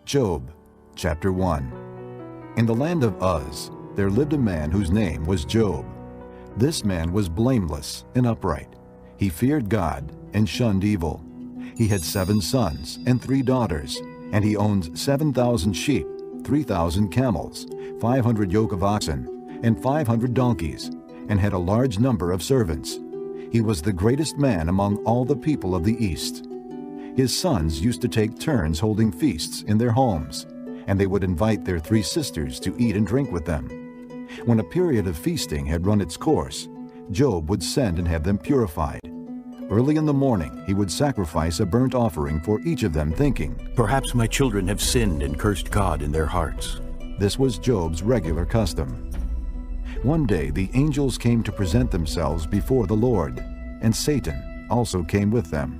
Job, chapter 1. In the land of Uz, there lived a man whose name was Job. This man was blameless and upright. He feared God and shunned evil. He had 7 sons and 3 daughters, and he owned 7,000 sheep, 3,000 camels, 500 yoke of oxen, and 500 donkeys, and had a large number of servants. He was the greatest man among all the people of the East. His sons used to take turns holding feasts in their homes, and they would invite their 3 sisters to eat and drink with them. When a period of feasting had run its course, Job would send and have them purified. Early in the morning he would sacrifice a burnt offering for each of them, thinking, "Perhaps my children have sinned and cursed God in their hearts." This was Job's regular custom. One day the angels came to present themselves before the Lord, and Satan also came with them.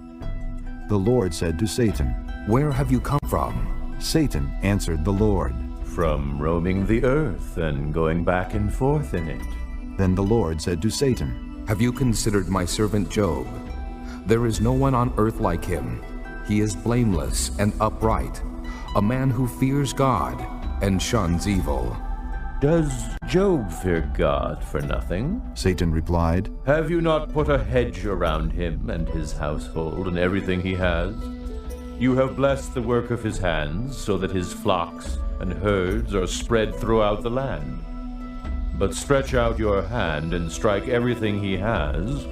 The Lord said to Satan, "Where have you come from?" Satan answered the Lord, "From roaming the earth and going back and forth in it." Then the Lord said to Satan, "Have you considered my servant Job? There is no one on earth like him. He is blameless and upright, a man who fears God and shuns evil." "Does Job fear God for nothing?" Satan replied, "Have you not put a hedge around him and his household and everything he has? You have blessed the work of his hands, so that his flocks and herds are spread throughout the land. But stretch out your hand and strike everything he has,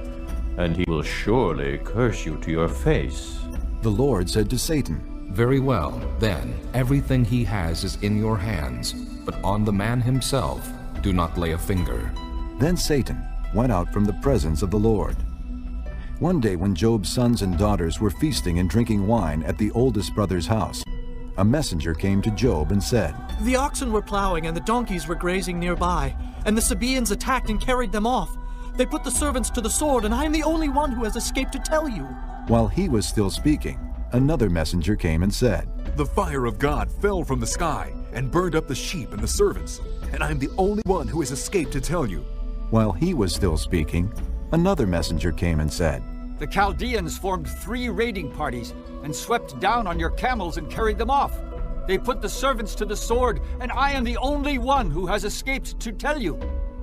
and he will surely curse you to your face." The Lord said to Satan, "Very well, then, everything he has is in your hands, but on the man himself do not lay a finger." Then Satan went out from the presence of the Lord. One day when Job's sons and daughters were feasting and drinking wine at the oldest brother's house, a messenger came to Job and said, "The oxen were plowing and the donkeys were grazing nearby, and the Sabaeans attacked and carried them off. They put the servants to the sword, and I am the only one who has escaped to tell you." While he was still speaking, another messenger came and said, "The fire of God fell from the sky and burned up the sheep and the servants, and I am the only one who has escaped to tell you." While he was still speaking, another messenger came and said, "The Chaldeans formed 3 raiding parties and swept down on your camels and carried them off. They put the servants to the sword, and I am the only one who has escaped to tell you."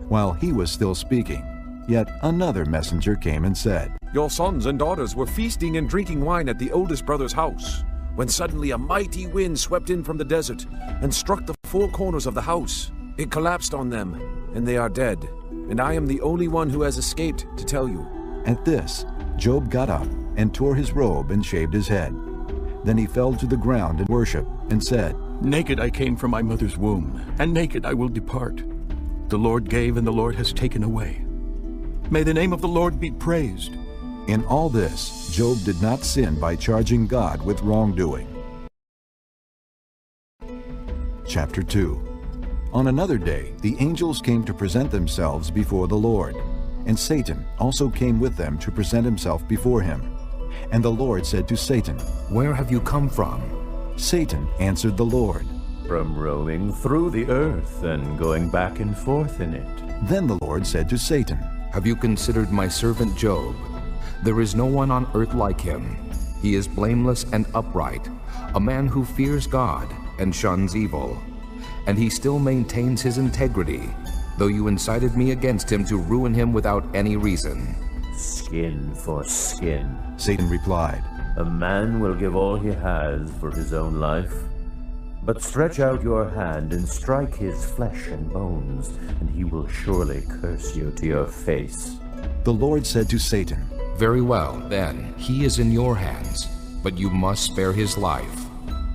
While he was still speaking, yet another messenger came and said, "Your sons and daughters were feasting and drinking wine at the oldest brother's house, when suddenly a mighty wind swept in from the desert and struck the 4 corners of the house. It collapsed on them, and they are dead, and I am the only one who has escaped to tell you." At this, Job got up and tore his robe and shaved his head. Then he fell to the ground in worship and said, "Naked I came from my mother's womb, and naked I will depart. The Lord gave, and the Lord has taken away. May the name of the Lord be praised." In all this, Job did not sin by charging God with wrongdoing. Chapter 2. On another day, the angels came to present themselves before the Lord, and Satan also came with them to present himself before him. And the Lord said to Satan, "Where have you come from?" Satan answered the Lord, "From roaming through the earth and going back and forth in it." Then the Lord said to Satan, "Have you considered my servant Job? There is no one on earth like him. He is blameless and upright, a man who fears God and shuns evil. And he still maintains his integrity, though you incited me against him to ruin him without any reason." "Skin for skin," Satan replied. "A man will give all he has for his own life. But stretch out your hand and strike his flesh and bones, and he will surely curse you to your face." The Lord said to Satan, "Very well, then, he is in your hands, but you must spare his life."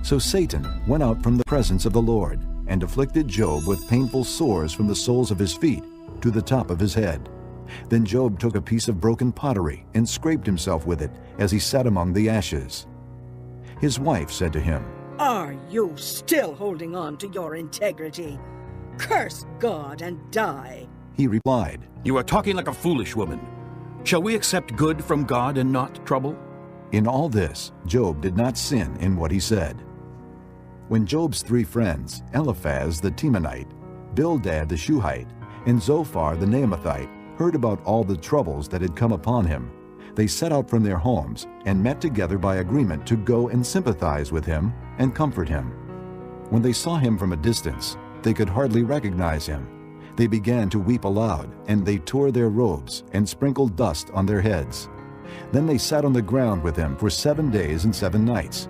So Satan went out from the presence of the Lord and afflicted Job with painful sores from the soles of his feet to the top of his head. Then Job took a piece of broken pottery and scraped himself with it as he sat among the ashes. His wife said to him, "Are you still holding on to your integrity? Curse God and die." He replied, "You are talking like a foolish woman. Shall we accept good from God and not trouble?" In all this, Job did not sin in what he said. When Job's 3 friends, Eliphaz the Temanite, Bildad the Shuhite, and Zophar the Naamathite, heard about all the troubles that had come upon him, they set out from their homes and met together by agreement to go and sympathize with him and comfort him. When they saw him from a distance, they could hardly recognize him. They began to weep aloud, and they tore their robes and sprinkled dust on their heads. Then they sat on the ground with him for 7 days and 7 nights.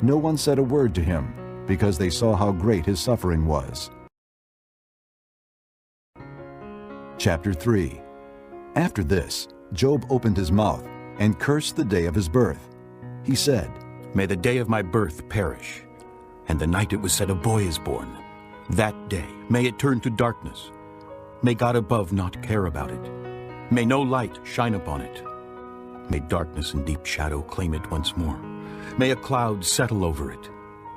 No one said a word to him, because they saw how great his suffering was. Chapter 3. After this, Job opened his mouth and cursed the day of his birth. He said, May the day of my birth perish, and the night it was said a boy is born. That day, may it turn to darkness. May God above not care about it. May no light shine upon it. May darkness and deep shadow claim it once more. May a cloud settle over it.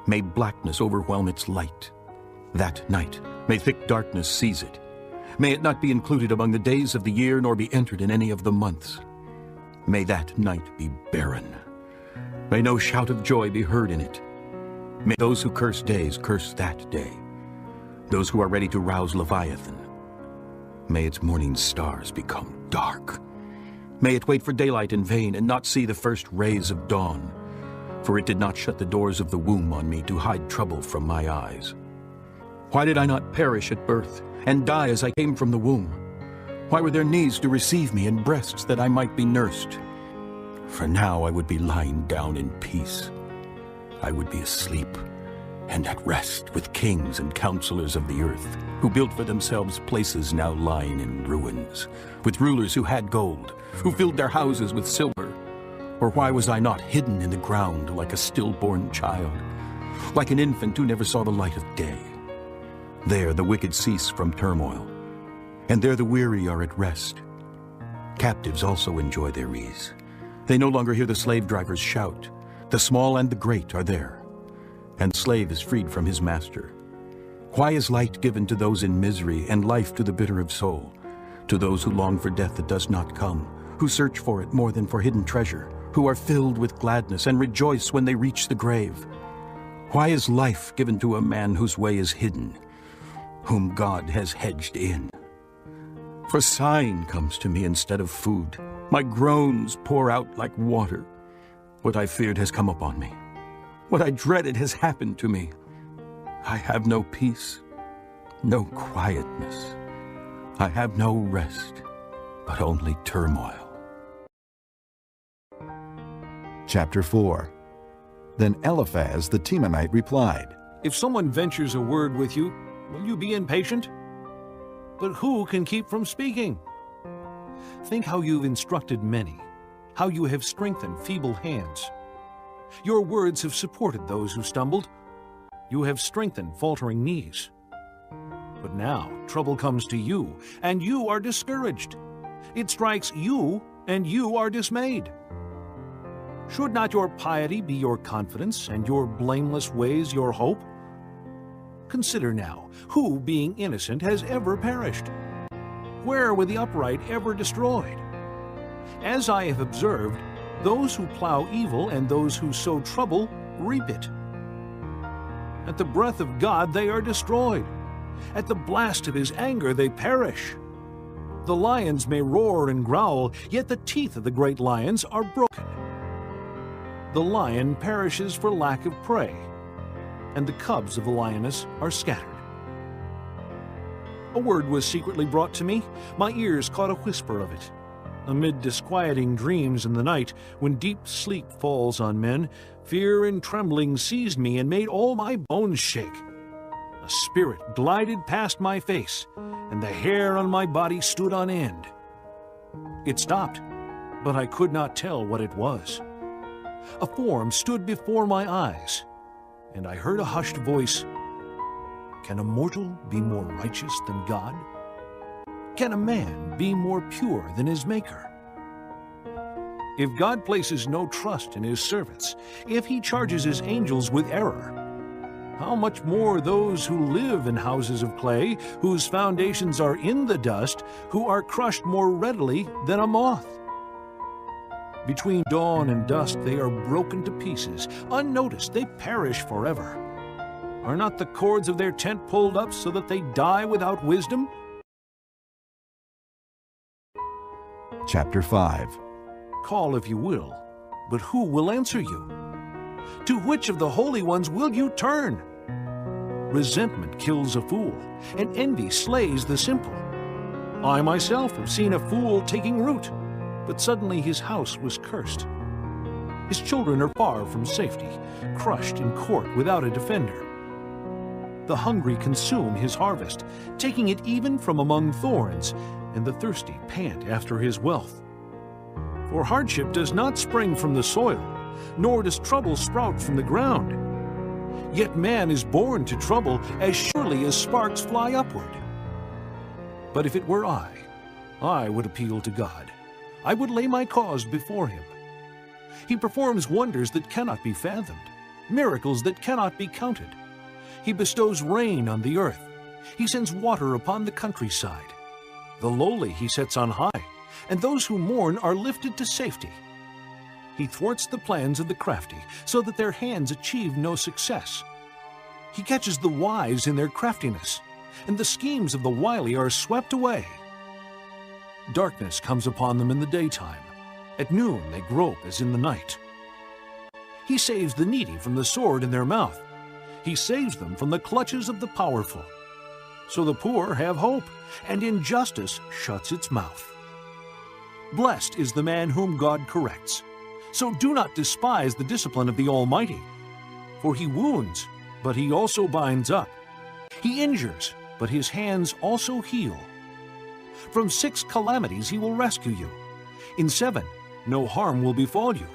May blackness overwhelm its light. That night, may thick darkness seize it. May it not be included among the days of the year, nor be entered in any of the months. May that night be barren. May no shout of joy be heard in it. May those who curse days curse that day. Those who are ready to rouse Leviathan. May its morning stars become dark. May it wait for daylight in vain and not see the first rays of dawn. For it did not shut the doors of the womb on me to hide trouble from my eyes. Why did I not perish at birth and die as I came from the womb? Why were there knees to receive me and breasts that I might be nursed? For now I would be lying down in peace. I would be asleep and at rest with kings and counselors of the earth, who built for themselves places now lying in ruins, with rulers who had gold, who filled their houses with silver. Or why was I not hidden in the ground like a stillborn child, like an infant who never saw the light of day? There the wicked cease from turmoil, and there the weary are at rest. Captives also enjoy their ease. They no longer hear the slave drivers shout. The small and the great are there, and the slave is freed from his master. Why is light given to those in misery, and life to the bitter of soul, to those who long for death that does not come, who search for it more than for hidden treasure, who are filled with gladness and rejoice when they reach the grave? Why is life given to a man whose way is hidden, whom God has hedged in? For sighing comes to me instead of food. My groans pour out like water. What I feared has come upon me. What I dreaded has happened to me. I have no peace, no quietness. I have no rest, but only turmoil. Chapter 4. Then Eliphaz the Temanite replied, If someone ventures a word with you, will you be impatient? But who can keep from speaking? Think how you've instructed many, how you have strengthened feeble hands. Your words have supported those who stumbled. You have strengthened faltering knees. But now trouble comes to you, and you are discouraged. It strikes you, and you are dismayed. Should not your piety be your confidence, and your blameless ways your hope? Consider now, who, being innocent, has ever perished? Where were the upright ever destroyed? As I have observed, those who plow evil and those who sow trouble reap it. At the breath of God they are destroyed. At the blast of his anger they perish. The lions may roar and growl, yet the teeth of the great lions are broken. The lion perishes for lack of prey, and the cubs of the lioness are scattered. A word was secretly brought to me. My ears caught a whisper of it. Amid disquieting dreams in the night, when deep sleep falls on men, fear and trembling seized me and made all my bones shake. A spirit glided past my face, and the hair on my body stood on end. It stopped, but I could not tell what it was. A form stood before my eyes, and I heard a hushed voice, Can a mortal be more righteous than God? Can a man be more pure than his Maker? If God places no trust in his servants, if he charges his angels with error, how much more those who live in houses of clay, whose foundations are in the dust, who are crushed more readily than a moth? Between dawn and dusk they are broken to pieces. Unnoticed, they perish forever. Are not the cords of their tent pulled up so that they die without wisdom? Chapter 5. Call if you will, but who will answer you? To which of the holy ones will you turn? Resentment kills a fool, and envy slays the simple. I myself have seen a fool taking root, but suddenly his house was cursed. His children are far from safety, crushed in court without a defender. The hungry consume his harvest, taking it even from among thorns, and the thirsty pant after his wealth. For hardship does not spring from the soil, nor does trouble sprout from the ground. Yet man is born to trouble as surely as sparks fly upward. But if it were I would appeal to God. I would lay my cause before him. He performs wonders that cannot be fathomed, miracles that cannot be counted. He bestows rain on the earth. He sends water upon the countryside. The lowly he sets on high, and those who mourn are lifted to safety. He thwarts the plans of the crafty, so that their hands achieve no success. He catches the wise in their craftiness, and the schemes of the wily are swept away. Darkness comes upon them in the daytime. At noon they grope as in the night. He saves the needy from the sword in their mouth. He saves them from the clutches of the powerful. So the poor have hope, and injustice shuts its mouth. Blessed is the man whom God corrects. So do not despise the discipline of the Almighty. For he wounds, but he also binds up. He injures, but his hands also heal. From 6 calamities he will rescue you. In 7, no harm will befall you.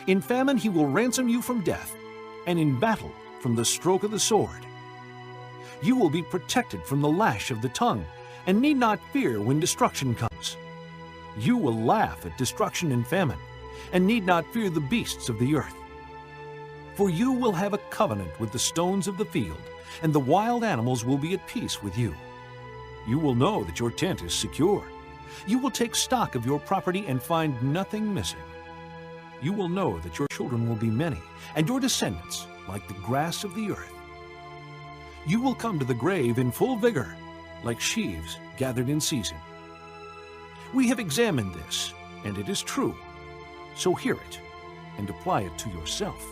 In famine he will ransom you from death, and in battle from the stroke of the sword. You will be protected from the lash of the tongue, and need not fear when destruction comes. You will laugh at destruction and famine, and need not fear the beasts of the earth. For you will have a covenant with the stones of the field, and the wild animals will be at peace with you. You will know that your tent is secure. You will take stock of your property and find nothing missing. You will know that your children will be many, and your descendants like the grass of the earth. You will come to the grave in full vigor, like sheaves gathered in season. We have examined this, and it is true. So hear it, and apply it to yourself.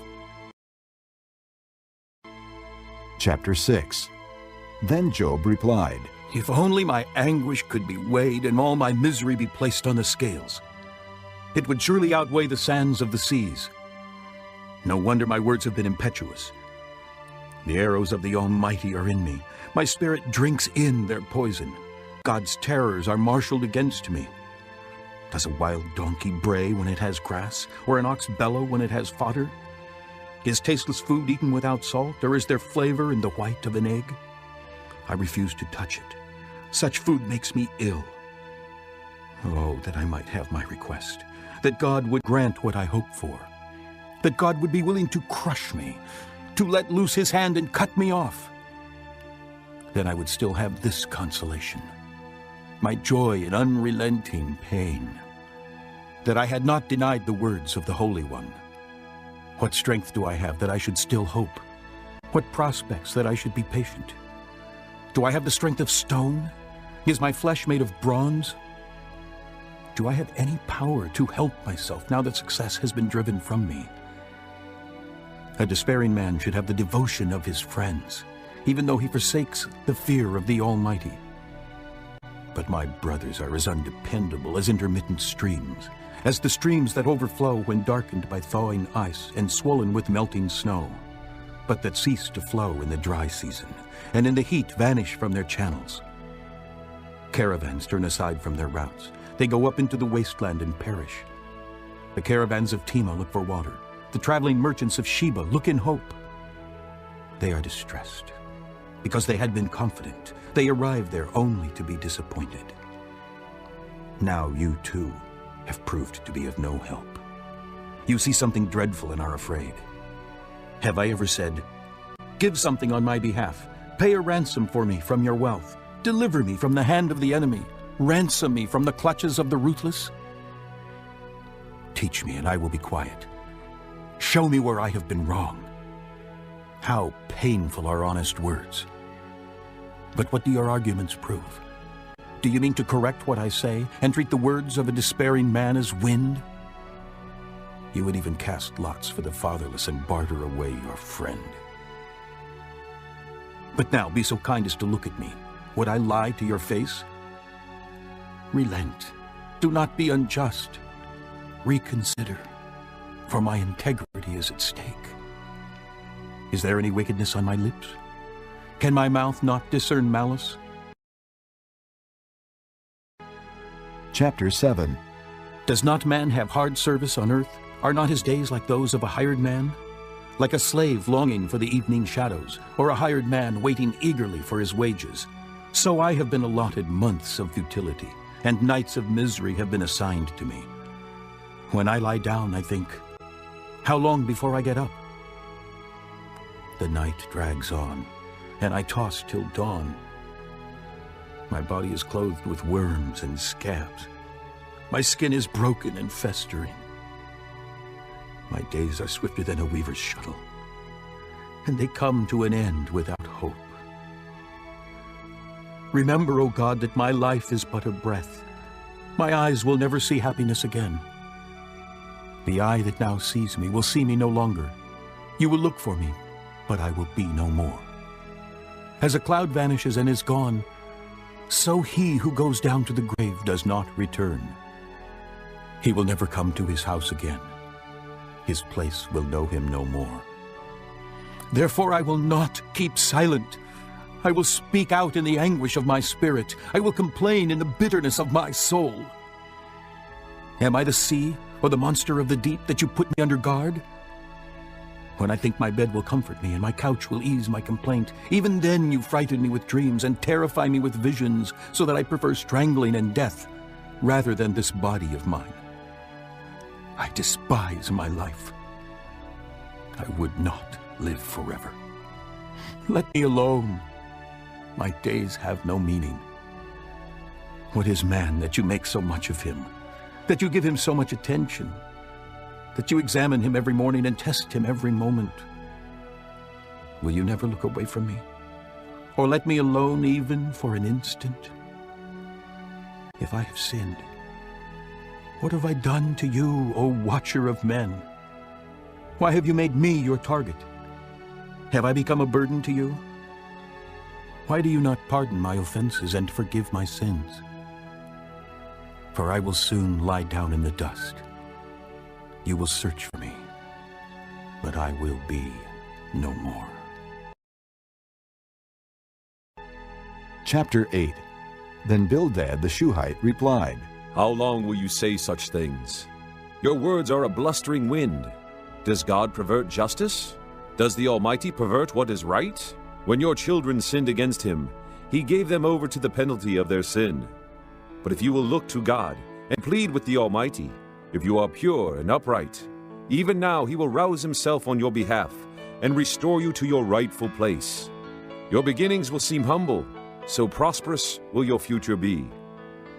Chapter 6. Then Job replied, If only my anguish could be weighed and all my misery be placed on the scales. It would surely outweigh the sands of the seas. No wonder my words have been impetuous. The arrows of the Almighty are in me. My spirit drinks in their poison. God's terrors are marshaled against me. Does a wild donkey bray when it has grass, or an ox bellow when it has fodder? Is tasteless food eaten without salt, or is there flavor in the white of an egg? I refuse to touch it. Such food makes me ill. Oh, that I might have my request, that God would grant what I hope for, that God would be willing to crush me, to let loose his hand and cut me off. Then I would still have this consolation, my joy in unrelenting pain, that I had not denied the words of the Holy One. What strength do I have that I should still hope? What prospects that I should be patient? Do I have the strength of stone? Is my flesh made of bronze? Do I have any power to help myself now that success has been driven from me? A despairing man should have the devotion of his friends, even though he forsakes the fear of the Almighty. But my brothers are as undependable as intermittent streams, as the streams that overflow when darkened by thawing ice and swollen with melting snow, but that cease to flow in the dry season, and in the heat vanish from their channels. Caravans turn aside from their routes. They go up into the wasteland and perish. The caravans of Tema look for water. The traveling merchants of Sheba look in hope. They are distressed, because they had been confident. They arrived there only to be disappointed. Now you too have proved to be of no help. You see something dreadful and are afraid. Have I ever said, "Give something on my behalf, pay a ransom for me from your wealth, deliver me from the hand of the enemy, ransom me from the clutches of the ruthless"? Teach me and I will be quiet. Show me where I have been wrong. How painful are honest words. But what do your arguments prove? Do you mean to correct what I say and treat the words of a despairing man as wind? You would even cast lots for the fatherless and barter away your friend. But now be so kind as to look at me. Would I lie to your face? Relent. Do not be unjust. Reconsider, for my integrity is at stake. Is there any wickedness on my lips? Can my mouth not discern malice? Chapter 7. Does not man have hard service on earth? Are not his days like those of a hired man? Like a slave longing for the evening shadows, or a hired man waiting eagerly for his wages. So I have been allotted months of futility, and nights of misery have been assigned to me. When I lie down, I think, how long before I get up? The night drags on, and I toss till dawn. My body is clothed with worms and scabs. My skin is broken and festering. My days are swifter than a weaver's shuttle, and they come to an end without hope. Remember, O God, that my life is but a breath. My eyes will never see happiness again. The eye that now sees me will see me no longer. You will look for me, but I will be no more. As a cloud vanishes and is gone, so he who goes down to the grave does not return. He will never come to his house again. His place will know him no more. Therefore I will not keep silent. I will speak out in the anguish of my spirit. I will complain in the bitterness of my soul. Am I the sea or the monster of the deep that you put me under guard? When I think my bed will comfort me and my couch will ease my complaint, even then you frighten me with dreams and terrify me with visions, so that I prefer strangling and death rather than this body of mine. I despise my life. I would not live forever. Let me alone. My days have no meaning. What is man that you make so much of him, that you give him so much attention, that you examine him every morning and test him every moment? Will you never look away from me, or let me alone even for an instant? If I have sinned, what have I done to you, O watcher of men? Why have you made me your target? Have I become a burden to you? Why do you not pardon my offenses and forgive my sins? For I will soon lie down in the dust. You will search for me, but I will be no more. Chapter 8. Then Bildad the Shuhite replied, How long will you say such things? Your words are a blustering wind. Does God pervert justice? Does the Almighty pervert what is right? When your children sinned against him, he gave them over to the penalty of their sin. But if you will look to God and plead with the Almighty, if you are pure and upright, even now he will rouse himself on your behalf and restore you to your rightful place. Your beginnings will seem humble, so prosperous will your future be.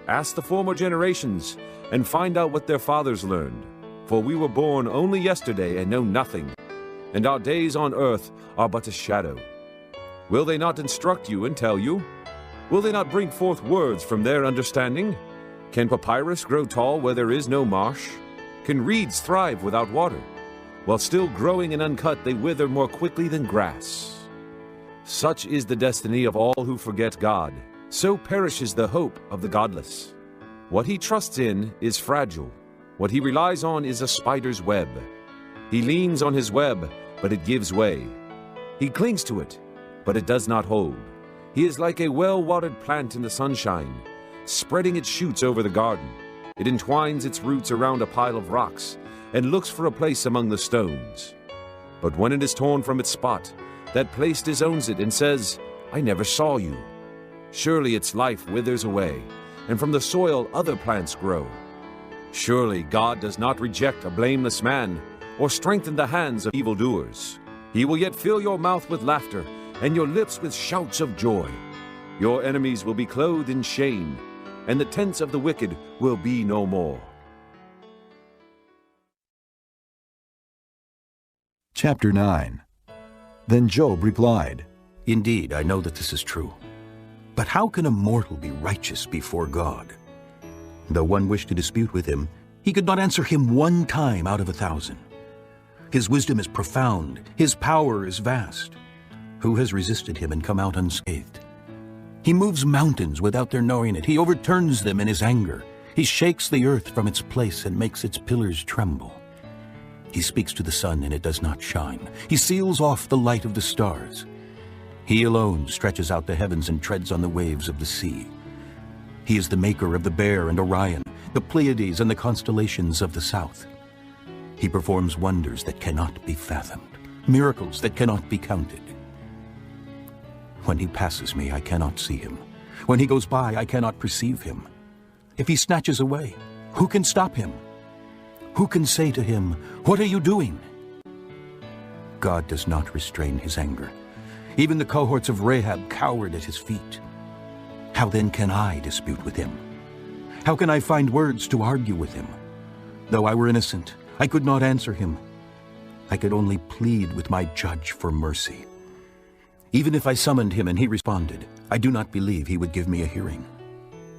Ask the former generations and find out what their fathers learned. For we were born only yesterday and know nothing, and our days on earth are but a shadow. Will they not instruct you and tell you? Will they not bring forth words from their understanding? Can papyrus grow tall where there is no marsh? Can reeds thrive without water? While still growing and uncut, they wither more quickly than grass. Such is the destiny of all who forget God. So perishes the hope of the godless. What he trusts in is fragile. What he relies on is a spider's web. He leans on his web, but it gives way. He clings to it, but it does not hold. He is like a well-watered plant in the sunshine, spreading its shoots over the garden. It entwines its roots around a pile of rocks and looks for a place among the stones. But when it is torn from its spot, that place disowns it and says, I never saw you. Surely its life withers away, and from the soil other plants grow. Surely God does not reject a blameless man, or strengthen the hands of evildoers. He will yet fill your mouth with laughter, and your lips with shouts of joy. Your enemies will be clothed in shame, and the tents of the wicked will be no more. Chapter 9. Then Job replied, Indeed, I know that this is true. But how can a mortal be righteous before God? Though one wished to dispute with him, he could not answer him 1 time out of 1,000. His wisdom is profound, his power is vast. Who has resisted him and come out unscathed? He moves mountains without their knowing it. He overturns them in his anger. He shakes the earth from its place and makes its pillars tremble. He speaks to the sun and it does not shine. He seals off the light of the stars. He alone stretches out the heavens and treads on the waves of the sea. He is the maker of the Bear and Orion, the Pleiades and the constellations of the south. He performs wonders that cannot be fathomed, miracles that cannot be counted. When he passes me, I cannot see him. When he goes by, I cannot perceive him. If he snatches away, who can stop him? Who can say to him, "What are you doing?" God does not restrain his anger. Even the cohorts of Rahab cowered at his feet. How then can I dispute with him? How can I find words to argue with him? Though I were innocent, I could not answer him. I could only plead with my judge for mercy. Even if I summoned him and he responded, I do not believe he would give me a hearing.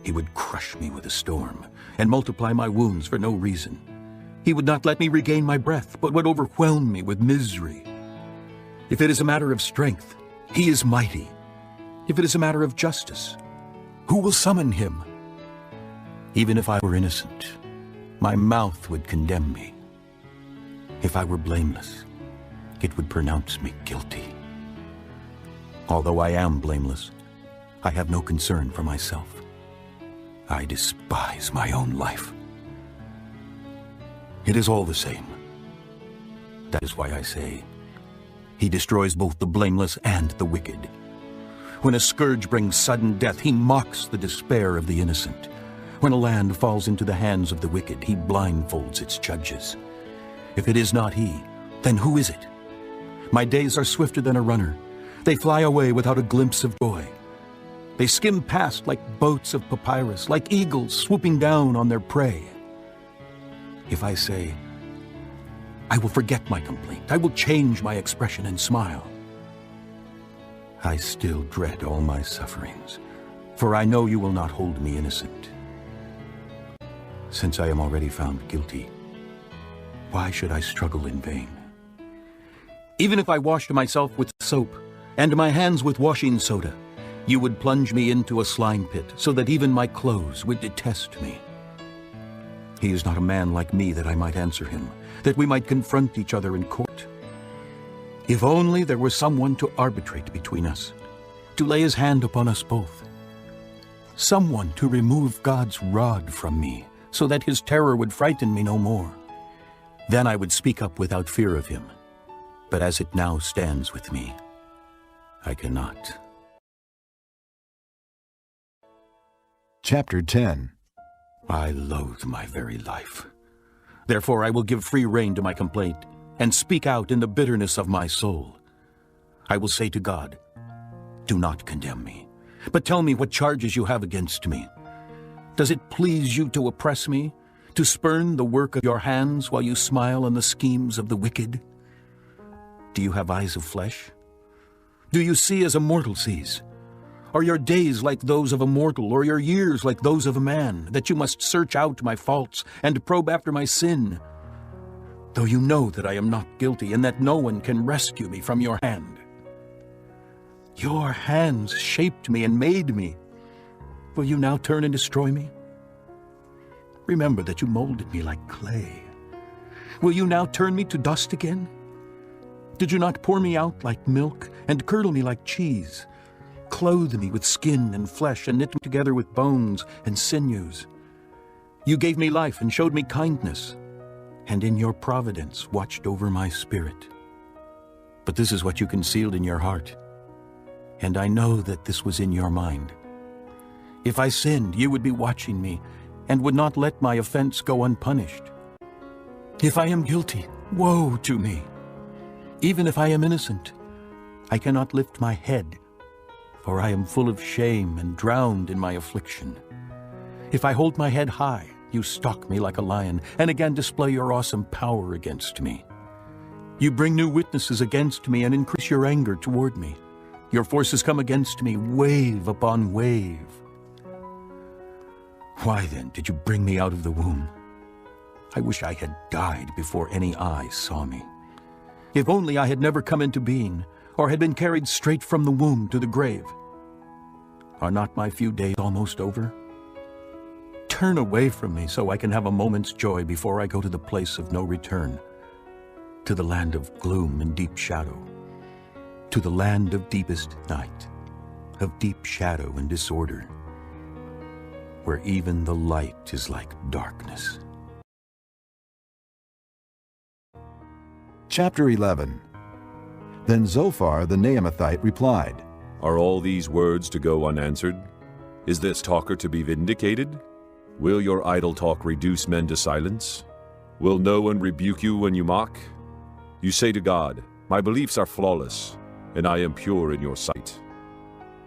He would crush me with a storm and multiply my wounds for no reason. He would not let me regain my breath, but would overwhelm me with misery. If it is a matter of strength, he is mighty. If it is a matter of justice, who will summon him? Even if I were innocent, my mouth would condemn me. If I were blameless, it would pronounce me guilty. Although I am blameless, I have no concern for myself. I despise my own life. It is all the same. That is why I say, he destroys both the blameless and the wicked. When a scourge brings sudden death, he mocks the despair of the innocent. When a land falls into the hands of the wicked, he blindfolds its judges. If it is not he, then who is it? My days are swifter than a runner. They fly away without a glimpse of joy. They skim past like boats of papyrus, like eagles swooping down on their prey. If I say, I will forget my complaint, I will change my expression and smile, I still dread all my sufferings, for I know you will not hold me innocent. Since I am already found guilty, why should I struggle in vain? Even if I washed myself with soap and my hands with washing soda, you would plunge me into a slime pit so that even my clothes would detest me. He is not a man like me that I might answer him, that we might confront each other in court. If only there were someone to arbitrate between us, to lay his hand upon us both. Someone to remove God's rod from me, so that his terror would frighten me no more. Then I would speak up without fear of him. But as it now stands with me, I cannot. Chapter 10. I loathe my very life. Therefore I will give free rein to my complaint and speak out in the bitterness of my soul. I will say to God, do not condemn me, but tell me what charges you have against me. Does it please you to oppress me, to spurn the work of your hands while you smile on the schemes of the wicked? Do you have eyes of flesh? Do you see as a mortal sees? Are your days like those of a mortal, or your years like those of a man, that you must search out my faults and probe after my sin? Though you know that I am not guilty, and that no one can rescue me from your hand. Your hands shaped me and made me. Will you now turn and destroy me? Remember that you molded me like clay. Will you now turn me to dust again? Did you not pour me out like milk and curdle me like cheese? Clothe me with skin and flesh and knit me together with bones and sinews. You gave me life and showed me kindness, and in your providence watched over my spirit. But this is what you concealed in your heart, and I know that this was in your mind. If I sinned, you would be watching me and would not let my offense go unpunished. If I am guilty, woe to me. Even if I am innocent, I cannot lift my head, for I am full of shame and drowned in my affliction. If I hold my head high, you stalk me like a lion, and again display your awesome power against me. You bring new witnesses against me and increase your anger toward me. Your forces come against me, wave upon wave. Why then did you bring me out of the womb? I wish I had died before any eye saw me. If only I had never come into being, or had been carried straight from the womb to the grave? Are not my few days almost over? Turn away from me so I can have a moment's joy before I go to the place of no return, to the land of gloom and deep shadow, to the land of deepest night, of deep shadow and disorder, where even the light is like darkness. Chapter 11. Then Zophar the Naamathite replied, Are all these words to go unanswered? Is this talker to be vindicated? Will your idle talk reduce men to silence? Will no one rebuke you when you mock? You say to God, My beliefs are flawless, and I am pure in your sight.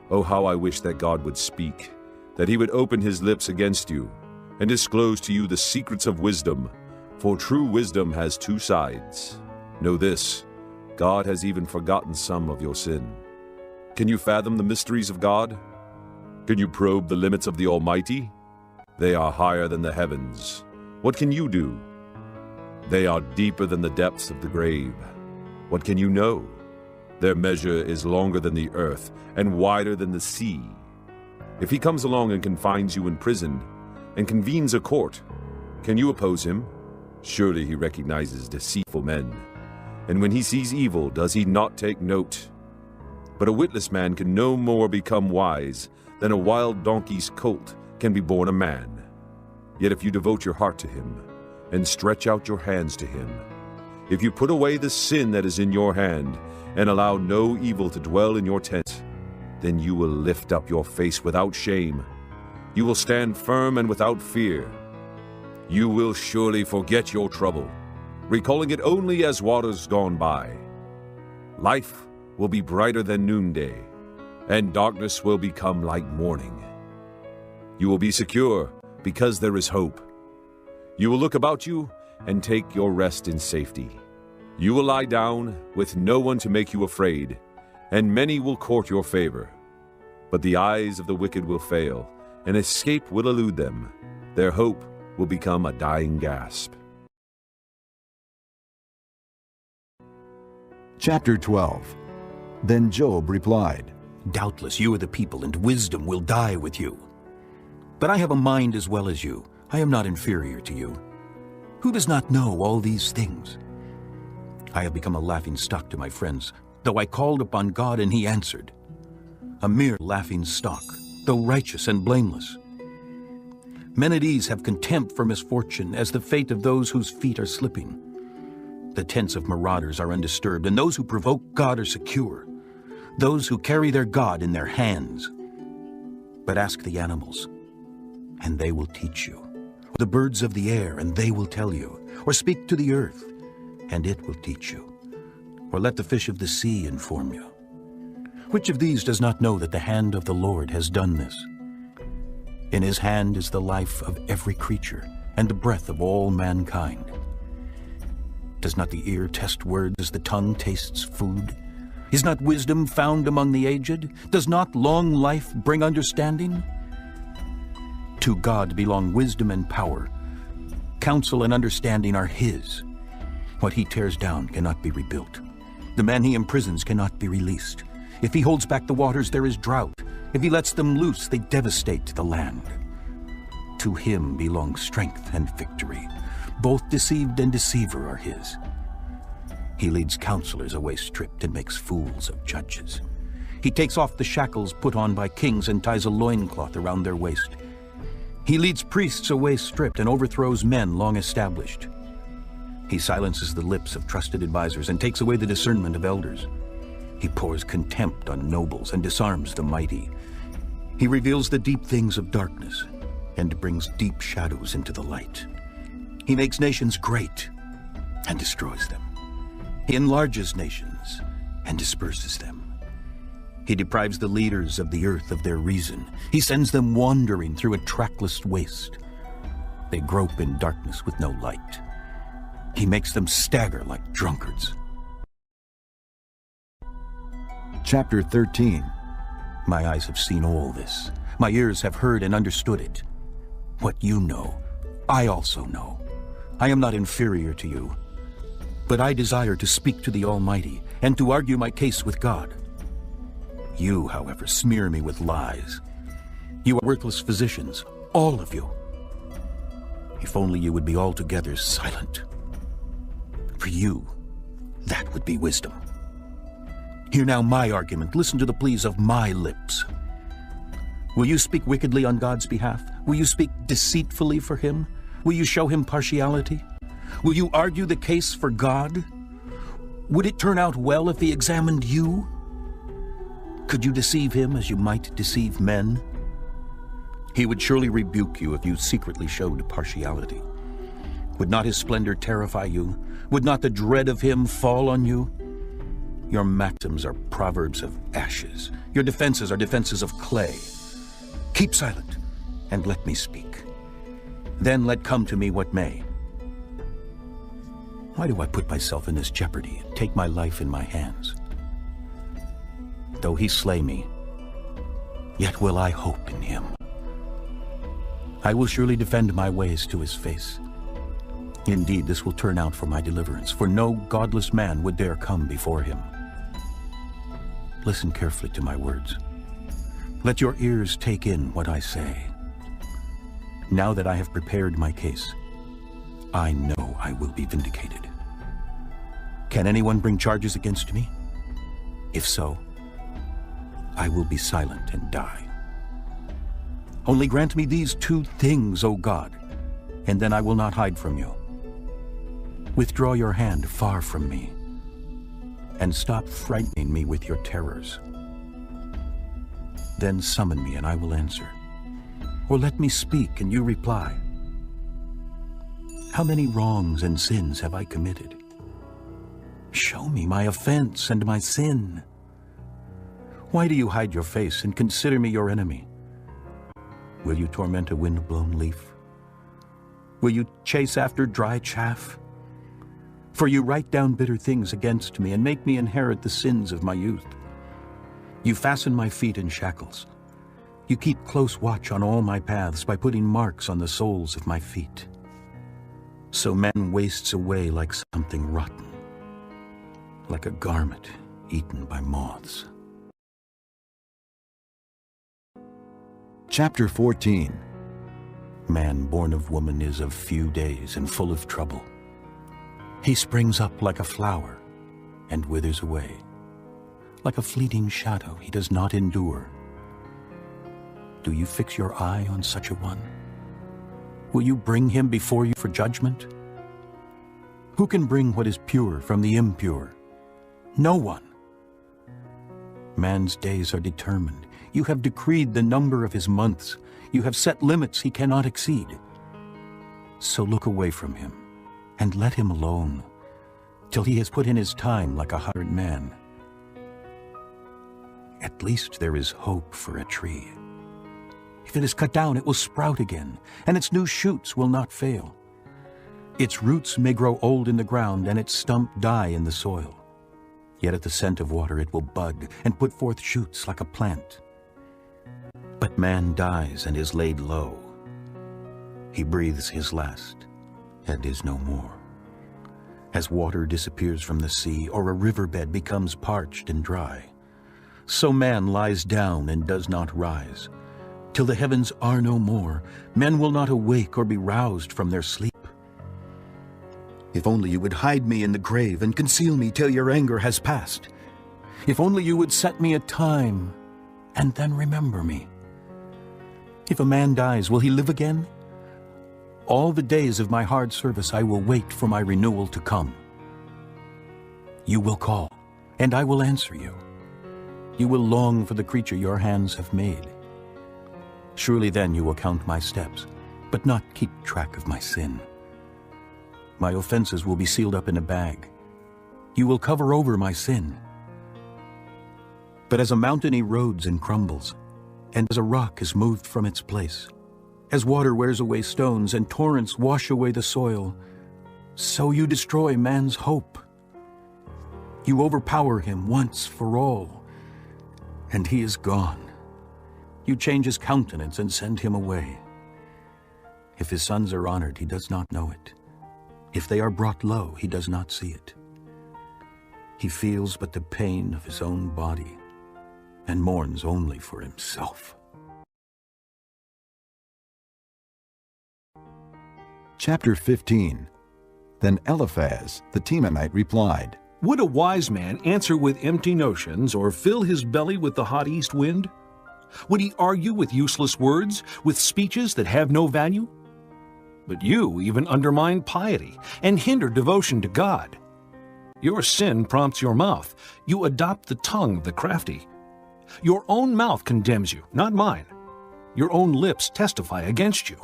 Oh, how I wish that God would speak, that he would open his lips against you, and disclose to you the secrets of wisdom, for true wisdom has two sides. Know this, God has even forgotten some of your sin. Can you fathom the mysteries of God? Can you probe the limits of the Almighty? They are higher than the heavens. What can you do? They are deeper than the depths of the grave. What can you know? Their measure is longer than the earth and wider than the sea. If he comes along and confines you in prison and convenes a court, can you oppose him? Surely he recognizes deceitful men. And when he sees evil, does he not take note? But a witless man can no more become wise than a wild donkey's colt can be born a man. Yet if you devote your heart to him and stretch out your hands to him, if you put away the sin that is in your hand and allow no evil to dwell in your tent, then you will lift up your face without shame. You will stand firm and without fear. You will surely forget your trouble, recalling it only as waters gone by. Life will be brighter than noonday, and darkness will become like morning. You will be secure because there is hope. You will look about you and take your rest in safety. You will lie down with no one to make you afraid, and many will court your favor. But the eyes of the wicked will fail, and escape will elude them. Their hope will become a dying gasp. Chapter 12. Then Job replied, Doubtless you are the people, and wisdom will die with you. But I have a mind as well as you. I am not inferior to you. Who does not know all these things? I have become a laughing stock to my friends, though I called upon God and he answered. A mere laughing stock, though righteous and blameless. Men at ease have contempt for misfortune as the fate of those whose feet are slipping. The tents of marauders are undisturbed, and those who provoke God are secure. Those who carry their God in their hands. But ask the animals, and they will teach you. Or the birds of the air, and they will tell you. Or speak to the earth, and it will teach you. Or let the fish of the sea inform you. Which of these does not know that the hand of the Lord has done this? In his hand is the life of every creature, and the breath of all mankind. Does not the ear test words as the tongue tastes food? Is not wisdom found among the aged? Does not long life bring understanding? To God belong wisdom and power. Counsel and understanding are his. What he tears down cannot be rebuilt. The man he imprisons cannot be released. If he holds back the waters, there is drought. If he lets them loose, they devastate the land. To him belong strength and victory. Both deceived and deceiver are his. He leads counselors away stripped and makes fools of judges. He takes off the shackles put on by kings and ties a loincloth around their waist. He leads priests away stripped and overthrows men long established. He silences the lips of trusted advisors and takes away the discernment of elders. He pours contempt on nobles and disarms the mighty. He reveals the deep things of darkness and brings deep shadows into the light. He makes nations great and destroys them. He enlarges nations and disperses them. He deprives the leaders of the earth of their reason. He sends them wandering through a trackless waste. They grope in darkness with no light. He makes them stagger like drunkards. Chapter 13. My eyes have seen all this. My ears have heard and understood it. What you know, I also know. I am not inferior to you. but I desire to speak to the Almighty and to argue my case with God. You, however, smear me with lies. You are worthless physicians, all of you. If only you would be altogether silent. For you, that would be wisdom. Hear now my argument. Listen to the pleas of my lips. Will you speak wickedly on God's behalf? Will you speak deceitfully for him? Will you show him partiality? Will you argue the case for God? Would it turn out well if he examined you? Could you deceive him as you might deceive men? He would surely rebuke you if you secretly showed partiality. Would not his splendor terrify you? Would not the dread of him fall on you? Your maxims are proverbs of ashes. Your defenses are defenses of clay. Keep silent, and let me speak. Then let come to me what may. Why do I put myself in this jeopardy and take my life in my hands? Though he slay me, yet will I hope in him. I will surely defend my ways to his face. Indeed, this will turn out for my deliverance, for no godless man would dare come before him. Listen carefully to my words. Let your ears take in what I say. Now that I have prepared my case, I know I will be vindicated. Can anyone bring charges against me? If so, I will be silent and die. Only grant me these two things, O God, and then I will not hide from you. Withdraw your hand far from me, and stop frightening me with your terrors. Then summon me, and I will answer. Or let me speak, and you reply. How many wrongs and sins have I committed? Show me my offense and my sin. Why do you hide your face and consider me your enemy? Will you torment a wind-blown leaf? Will you chase after dry chaff? For you write down bitter things against me and make me inherit the sins of my youth. You fasten my feet in shackles. You keep close watch on all my paths by putting marks on the soles of my feet. So man wastes away like something rotten, like a garment eaten by moths. Chapter 14. Man born of woman is of few days and full of trouble. He springs up like a flower and withers away. Like a fleeting shadow, he does not endure. Do you fix your eye on such a one? Will you bring him before you for judgment? Who can bring what is pure from the impure? No one. Man's days are determined. You have decreed the number of his months. You have set limits he cannot exceed. So look away from him, and let him alone, till he has put in his time like a hired man. At least there is hope for a tree. If it is cut down, it will sprout again, and its new shoots will not fail. Its roots may grow old in the ground, and its stump die in the soil. Yet at the scent of water it will bud, and put forth shoots like a plant. But man dies and is laid low. He breathes his last, and is no more. As water disappears from the sea, or a riverbed becomes parched and dry, so man lies down and does not rise. Till the heavens are no more, men will not awake or be roused from their sleep. If only you would hide me in the grave and conceal me till your anger has passed. If only you would set me a time and then remember me. If a man dies, will he live again? All the days of my hard service I will wait for my renewal to come. You will call, and I will answer you. You will long for the creature your hands have made. Surely then you will count my steps, but not keep track of my sin. My offenses will be sealed up in a bag. You will cover over my sin. But as a mountain erodes and crumbles, and as a rock is moved from its place, as water wears away stones and torrents wash away the soil, so you destroy man's hope. You overpower him once for all, and he is gone. You change his countenance and send him away. If his sons are honored, he does not know it. If they are brought low, he does not see it. He feels but the pain of his own body and mourns only for himself. Chapter 15. Then Eliphaz the Temanite replied, Would a wise man answer with empty notions or fill his belly with the hot east wind? Would he argue with useless words, with speeches that have no value? But you even undermine piety and hinder devotion to God. Your sin prompts your mouth. You adopt the tongue of the crafty. Your own mouth condemns you, not mine. Your own lips testify against you.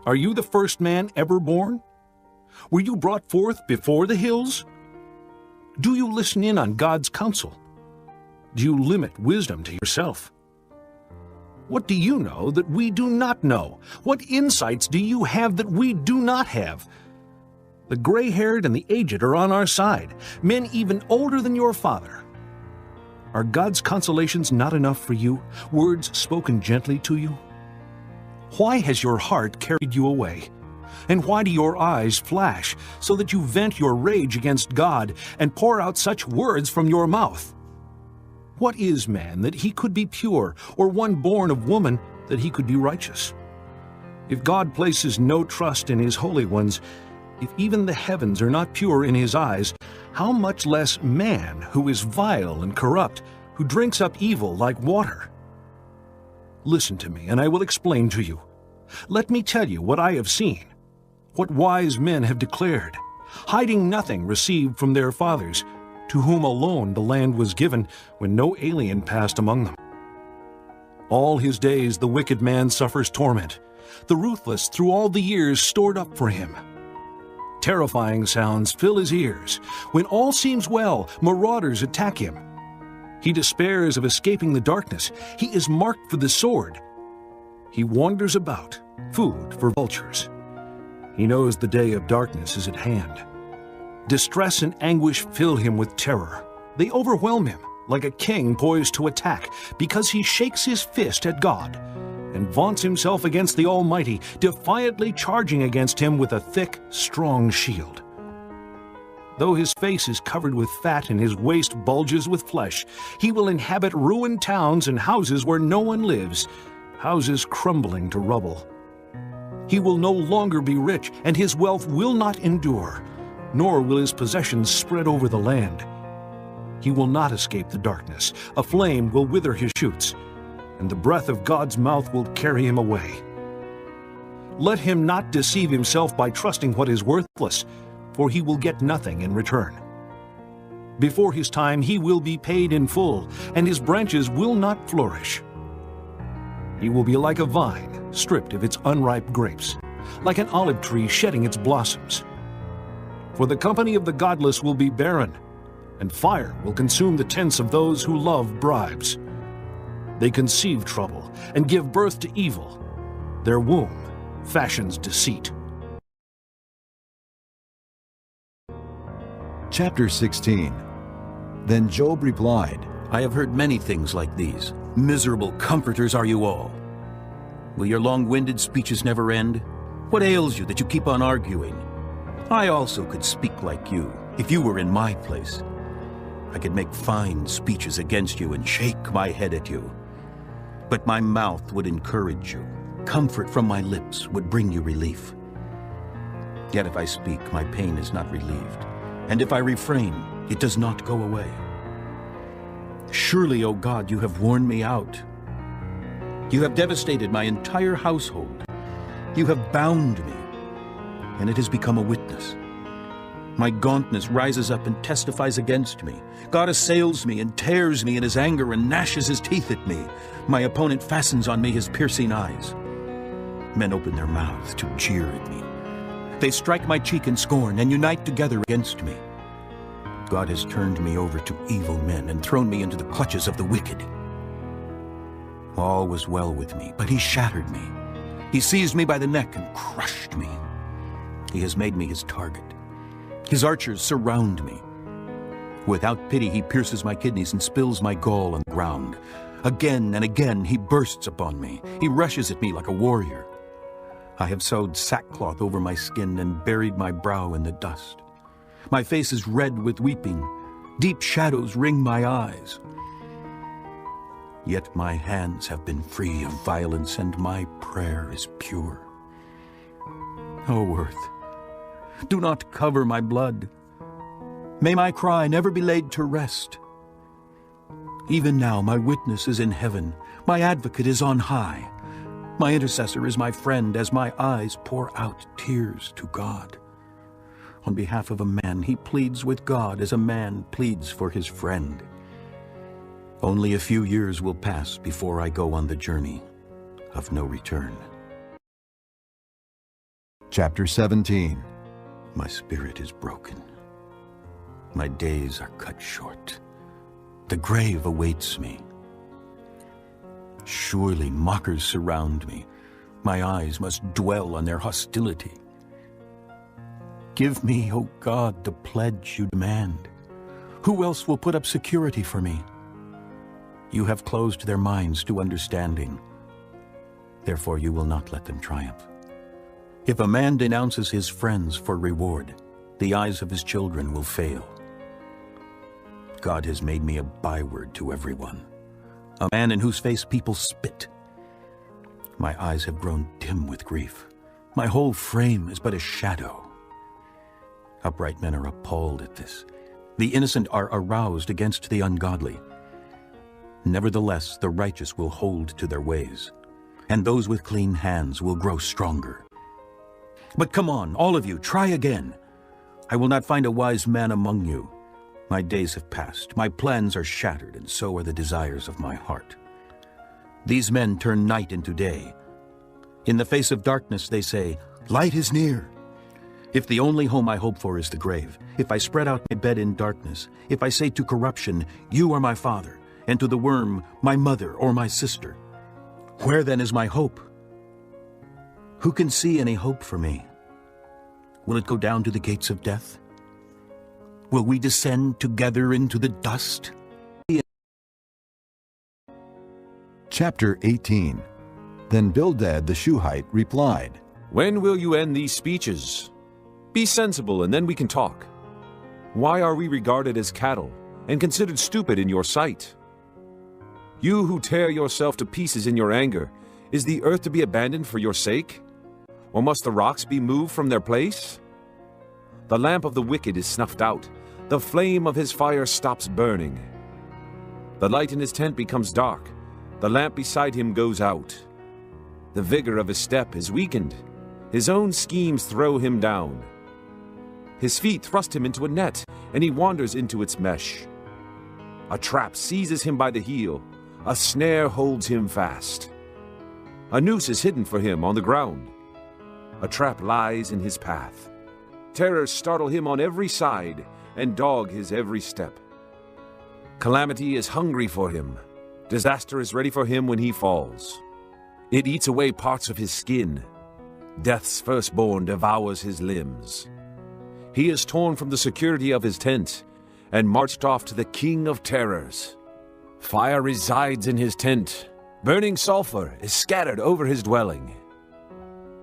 Are you the first man ever born? Were you brought forth before the hills? Do you listen in on God's counsel? Do you limit wisdom to yourself? What do you know that we do not know? What insights do you have that we do not have? The gray-haired and the aged are on our side, men even older than your father. Are God's consolations not enough for you, words spoken gently to you? Why has your heart carried you away? And why do your eyes flash, so that you vent your rage against God and pour out such words from your mouth? What is man that he could be pure, or one born of woman that he could be righteous? If God places no trust in his holy ones, if even the heavens are not pure in his eyes, how much less man who is vile and corrupt, who drinks up evil like water? Listen to me, and I will explain to you. Let me tell you what I have seen, what wise men have declared, hiding nothing received from their fathers, to whom alone the land was given when no alien passed among them. All his days the wicked man suffers torment, the ruthless through all the years stored up for him. Terrifying sounds fill his ears. When all seems well, marauders attack him. He despairs of escaping the darkness. He is marked for the sword. He wanders about, food for vultures. He knows the day of darkness is at hand. Distress and anguish fill him with terror. They overwhelm him like a king poised to attack, because he shakes his fist at God and vaunts himself against the Almighty, defiantly charging against him with a thick, strong shield. Though his face is covered with fat and his waist bulges with flesh, he will inhabit ruined towns and houses where no one lives, houses crumbling to rubble. He will no longer be rich, and his wealth will not endure, nor will his possessions spread over the land. He will not escape the darkness. A flame will wither his shoots, and the breath of God's mouth will carry him away. Let him not deceive himself by trusting what is worthless, for he will get nothing in return. Before his time he will be paid in full, and his branches will not flourish. He will be like a vine stripped of its unripe grapes, like an olive tree shedding its blossoms. For the company of the godless will be barren, and fire will consume the tents of those who love bribes. They conceive trouble and give birth to evil. Their womb fashions deceit. Chapter 16. Then Job replied, I have heard many things like these. Miserable comforters are you all. Will your long-winded speeches never end? What ails you that you keep on arguing? I also could speak like you, if you were in my place. I could make fine speeches against you and shake my head at you. But my mouth would encourage you. Comfort from my lips would bring you relief. Yet if I speak, my pain is not relieved. And if I refrain, it does not go away. Surely, O God, you have worn me out. You have devastated my entire household. You have bound me, and it has become a witness. My gauntness rises up and testifies against me. God assails me and tears me in his anger and gnashes his teeth at me. My opponent fastens on me his piercing eyes. Men open their mouths to jeer at me. They strike my cheek in scorn and unite together against me. God has turned me over to evil men and thrown me into the clutches of the wicked. All was well with me, but he shattered me. He seized me by the neck and crushed me. He has made me his target. His archers surround me. Without pity, he pierces my kidneys and spills my gall on the ground. Again and again, he bursts upon me. He rushes at me like a warrior. I have sewed sackcloth over my skin and buried my brow in the dust. My face is red with weeping. Deep shadows ring my eyes. Yet my hands have been free of violence, and my prayer is pure. O earth, do not cover my blood. May my cry never be laid to rest. Even now my witness is in heaven, my advocate is on high. My intercessor is my friend as my eyes pour out tears to God. On behalf of a man, he pleads with God as a man pleads for his friend. Only a few years will pass before I go on the journey of no return. Chapter 17. My spirit is broken. My days are cut short. The grave awaits me. Surely mockers surround me. My eyes must dwell on their hostility. Give me, O God, the pledge you demand. Who else will put up security for me? You have closed their minds to understanding. Therefore you will not let them triumph. If a man denounces his friends for reward, the eyes of his children will fail. God has made me a byword to everyone, a man in whose face people spit. My eyes have grown dim with grief. My whole frame is but a shadow. Upright men are appalled at this. The innocent are aroused against the ungodly. Nevertheless, the righteous will hold to their ways, and those with clean hands will grow stronger. But come on, all of you, try again. I will not find a wise man among you. My days have passed, my plans are shattered, and so are the desires of my heart. These men turn night into day. In the face of darkness they say, light is near. If the only home I hope for is the grave, if I spread out my bed in darkness, if I say to corruption, you are my father, and to the worm, my mother or my sister, where then is my hope? Who can see any hope for me? Will it go down to the gates of death? Will we descend together into the dust? Chapter 18. Then Bildad the Shuhite replied, When will you end these speeches? Be sensible, and then we can talk. Why are we regarded as cattle, and considered stupid in your sight? You who tear yourself to pieces in your anger, is the earth to be abandoned for your sake? Or must the rocks be moved from their place? The lamp of the wicked is snuffed out, the flame of his fire stops burning. The light in his tent becomes dark, the lamp beside him goes out. The vigor of his step is weakened, his own schemes throw him down. His feet thrust him into a net, and he wanders into its mesh. A trap seizes him by the heel, a snare holds him fast. A noose is hidden for him on the ground. A trap lies in his path. Terrors startle him on every side, and dog his every step. Calamity is hungry for him. Disaster is ready for him when he falls. It eats away parts of his skin. Death's firstborn devours his limbs. He is torn from the security of his tent and marched off to the king of terrors. Fire resides in his tent. Burning sulfur is scattered over his dwelling.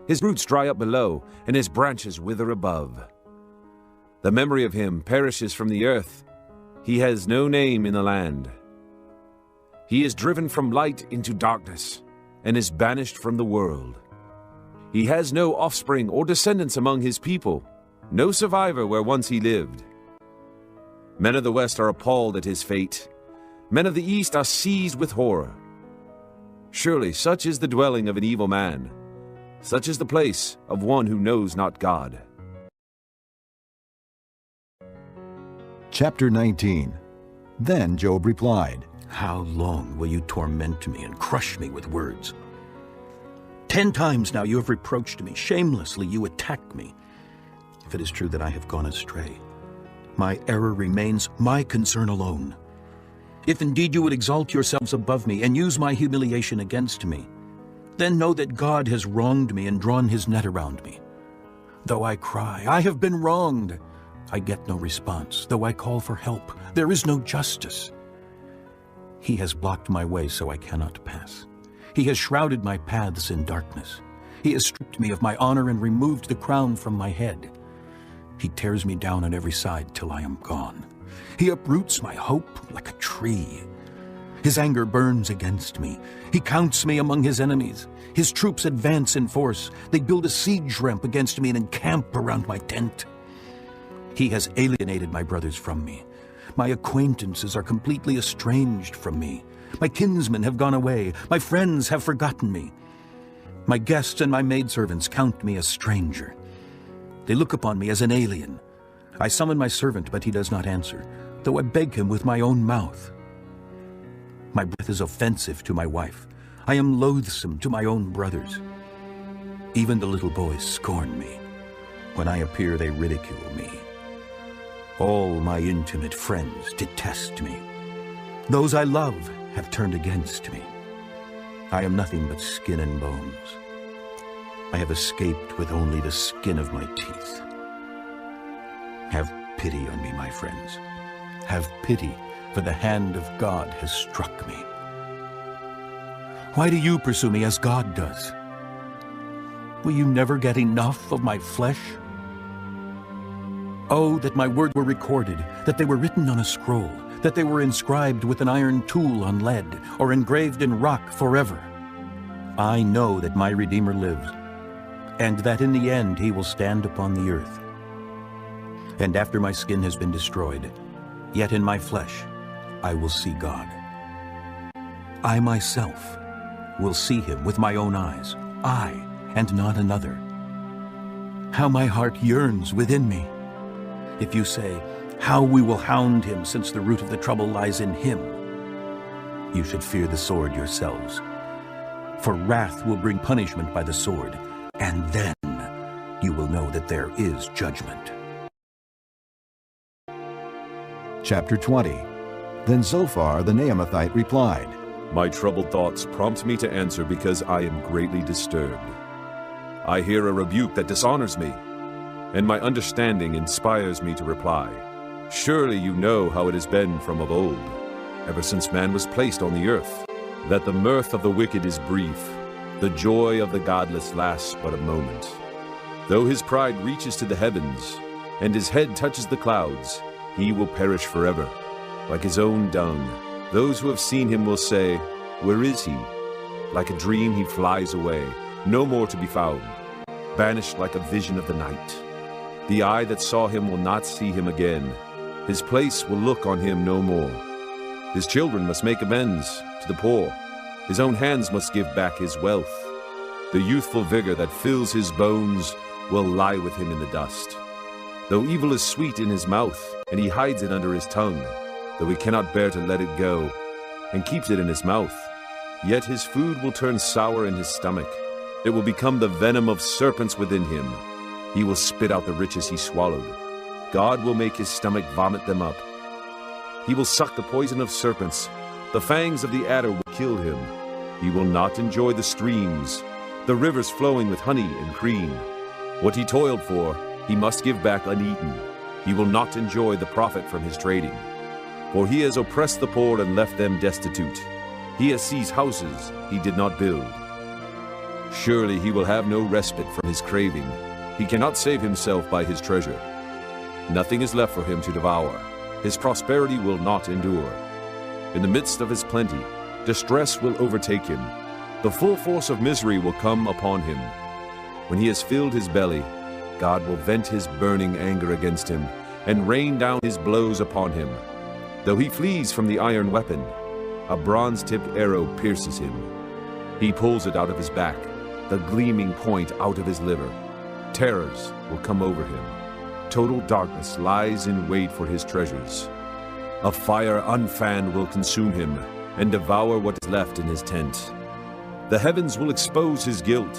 His roots dry up below, and his branches wither above. The memory of him perishes from the earth. He has no name in the land. He is driven from light into darkness, and is banished from the world. He has no offspring or descendants among his people, no survivor where once he lived. Men of the West are appalled at his fate. Men of the East are seized with horror. Surely such is the dwelling of an evil man. Such is the place of one who knows not God. Chapter 19. Then Job replied, How long will you torment me and crush me with words? 10 times now you have reproached me. Shamelessly you attack me. If it is true that I have gone astray, my error remains my concern alone. If indeed you would exalt yourselves above me and use my humiliation against me, then know that God has wronged me and drawn his net around me. Though I cry, I have been wronged, I get no response. Though I call for help, there is no justice. He has blocked my way so I cannot pass. He has shrouded my paths in darkness. He has stripped me of my honor and removed the crown from my head. He tears me down on every side till I am gone. He uproots my hope like a tree. His anger burns against me. He counts me among his enemies. His troops advance in force. They build a siege ramp against me and encamp around my tent. He has alienated my brothers from me. My acquaintances are completely estranged from me. My kinsmen have gone away. My friends have forgotten me. My guests and my maidservants count me a stranger. They look upon me as an alien. I summon my servant, but he does not answer, though I beg him with my own mouth. My breath is offensive to my wife. I am loathsome to my own brothers. Even the little boys scorn me. When I appear, they ridicule me. All my intimate friends detest me. Those I love have turned against me. I am nothing but skin and bones. I have escaped with only the skin of my teeth. Have pity on me, my friends. Have pity, for the hand of God has struck me. Why do you pursue me as God does? Will you never get enough of my flesh? Oh, that my words were recorded, that they were written on a scroll, that they were inscribed with an iron tool on lead, or engraved in rock forever. I know that my Redeemer lives, and that in the end he will stand upon the earth. And after my skin has been destroyed, yet in my flesh I will see God. I myself will see him with my own eyes, I and not another. How my heart yearns within me! If you say, how we will hound him, since the root of the trouble lies in him, you should fear the sword yourselves. For wrath will bring punishment by the sword, and then you will know that there is judgment. Chapter 20. Then Zophar the Naamathite replied, My troubled thoughts prompt me to answer because I am greatly disturbed. I hear a rebuke that dishonors me, and my understanding inspires me to reply. Surely you know how it has been from of old, ever since man was placed on the earth, that the mirth of the wicked is brief, the joy of the godless lasts but a moment. Though his pride reaches to the heavens, and his head touches the clouds, he will perish forever, like his own dung. Those who have seen him will say, Where is he? Like a dream he flies away, no more to be found, banished like a vision of the night. The eye that saw him will not see him again. His place will look on him no more. His children must make amends to the poor. His own hands must give back his wealth. The youthful vigor that fills his bones will lie with him in the dust. Though evil is sweet in his mouth, and he hides it under his tongue, though he cannot bear to let it go, and keeps it in his mouth, yet his food will turn sour in his stomach. It will become the venom of serpents within him. He will spit out the riches he swallowed. God will make his stomach vomit them up. He will suck the poison of serpents. The fangs of the adder will kill him. He will not enjoy the streams, the rivers flowing with honey and cream. What he toiled for, he must give back uneaten. He will not enjoy the profit from his trading. For he has oppressed the poor and left them destitute. He has seized houses he did not build. Surely he will have no respite from his craving. He cannot save himself by his treasure. Nothing is left for him to devour. His prosperity will not endure. In the midst of his plenty, distress will overtake him. The full force of misery will come upon him. When he has filled his belly, God will vent his burning anger against him and rain down his blows upon him. Though he flees from the iron weapon, a bronze-tipped arrow pierces him. He pulls it out of his back, the gleaming point out of his liver. Terrors will come over him. Total darkness lies in wait for his treasures. A fire unfanned will consume him and devour what is left in his tent. The heavens will expose his guilt.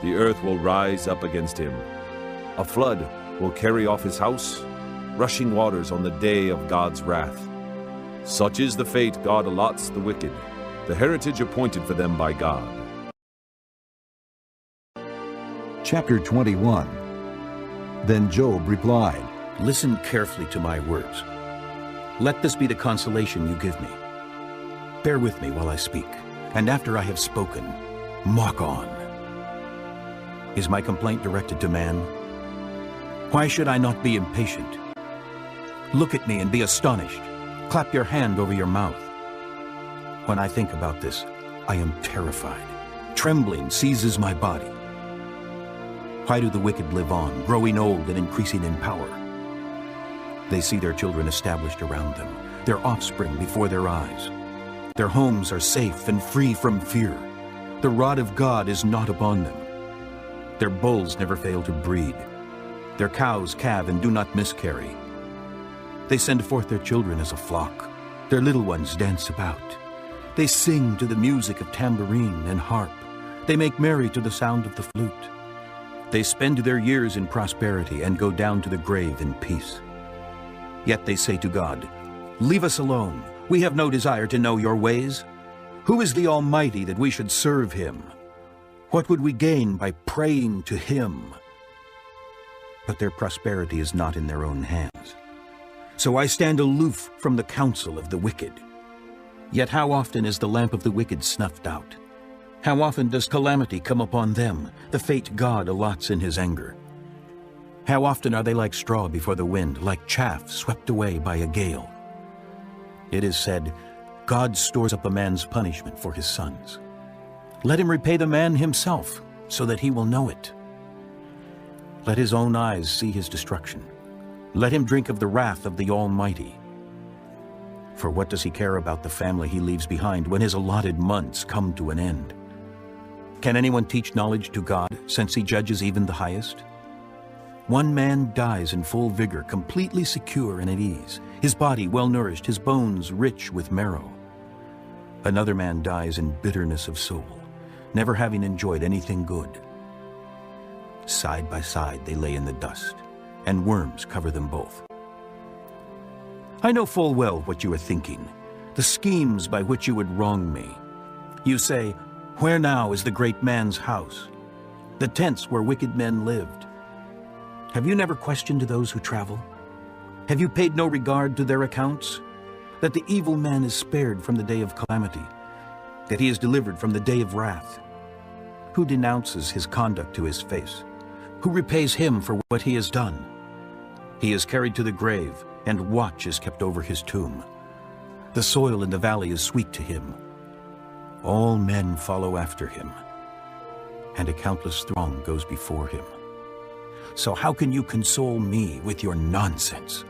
The earth will rise up against him. A flood will carry off his house, rushing waters on the day of God's wrath. Such is the fate God allots the wicked, the heritage appointed for them by God. Chapter 21. Then Job replied, Listen carefully to my words. Let this be the consolation you give me. Bear with me while I speak, and after I have spoken, mock on. Is my complaint directed to man? Why should I not be impatient? Look at me and be astonished. Clap your hand over your mouth. When I think about this, I am terrified. Trembling seizes my body. Why do the wicked live on, growing old and increasing in power? They see their children established around them, their offspring before their eyes. Their homes are safe and free from fear. The rod of God is not upon them. Their bulls never fail to breed. Their cows calve and do not miscarry. They send forth their children as a flock. Their little ones dance about. They sing to the music of tambourine and harp. They make merry to the sound of the flute. They spend their years in prosperity and go down to the grave in peace. Yet they say to God, "Leave us alone. We have no desire to know your ways. Who is the Almighty that we should serve him? What would we gain by praying to him?" But their prosperity is not in their own hands. So I stand aloof from the counsel of the wicked. Yet how often is the lamp of the wicked snuffed out? How often does calamity come upon them, the fate God allots in his anger? How often are they like straw before the wind, like chaff swept away by a gale? It is said, God stores up a man's punishment for his sons. Let him repay the man himself, so that he will know it. Let his own eyes see his destruction. Let him drink of the wrath of the Almighty. For what does he care about the family he leaves behind when his allotted months come to an end? Can anyone teach knowledge to God, since he judges even the highest? One man dies in full vigor, completely secure and at ease, his body well-nourished, his bones rich with marrow. Another man dies in bitterness of soul, never having enjoyed anything good. Side by side they lay in the dust, and worms cover them both. I know full well what you are thinking, the schemes by which you would wrong me. You say, "Where now is the great man's house, the tents where wicked men lived?" Have you never questioned those who travel? Have you paid no regard to their accounts? That the evil man is spared from the day of calamity, that he is delivered from the day of wrath. Who denounces his conduct to his face? Who repays him for what he has done? He is carried to the grave, and watch is kept over his tomb. The soil in the valley is sweet to him. All men follow after him, and a countless throng goes before him. So how can you console me with your nonsense?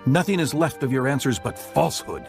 Nothing is left of your answers but falsehood.